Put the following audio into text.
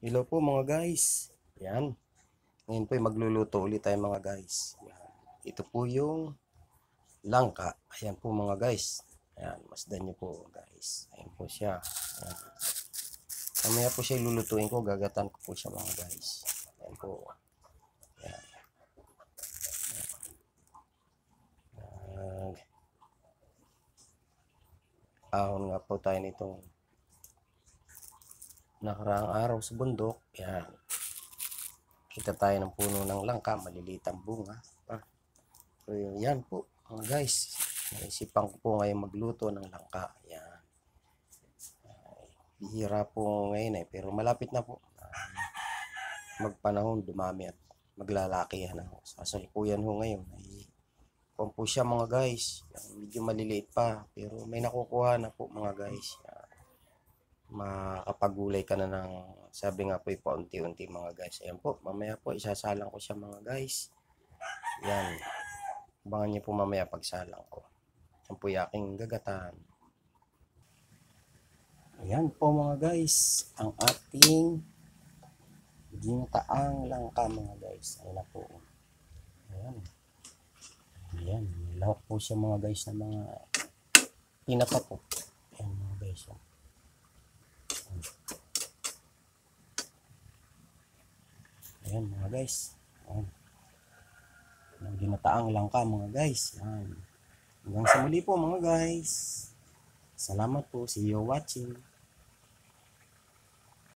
Hello po mga guys. Yan. Ngayon po ay magluluto ulit tayo mga guys. Yan. Ito po yung langka. Ayan po mga guys. Ayan, masdan nyo po guys. Ayan po siya. Ayan. Mamaya po siya lulutuin ko. Gagatan ko po siya mga guys. Ayan po. Ayan. Ahon nga po tayo nitong nakaraang araw sa bundok. Ayan. Kita tayo ng puno ng langka. Maliliit ang bunga. So, yan po mga guys. Naisipan ko po ngayon magluto ng langka. Yan. Bihira po ngayon pero malapit na po. Magpanahon, dumami at maglalaki yan. Sasalukuyan ho ngayon. Kung po siya mga guys. Medyo maliliit pa. Pero may nakukuha na po mga guys. Makakapagulay ka na ng, sabi nga po paunti-unti mga guys. Ayan po, mamaya po isasalang ko siya mga guys. Yan. Abangan niyo po mamaya pagsalang ko. Yan po yung aking gagatan. Ayan po mga guys, ang ating ginataang langka mga guys. Ayan na po. Ayan. Ayan. Lahok po siya mga guys na mga tinapa po. Ayan mga guys. Ayan mga guys. Ayan. Ang ginataang langka mga guys. Ayan. Hanggang sa muli po mga guys. Salamat po. See you watching.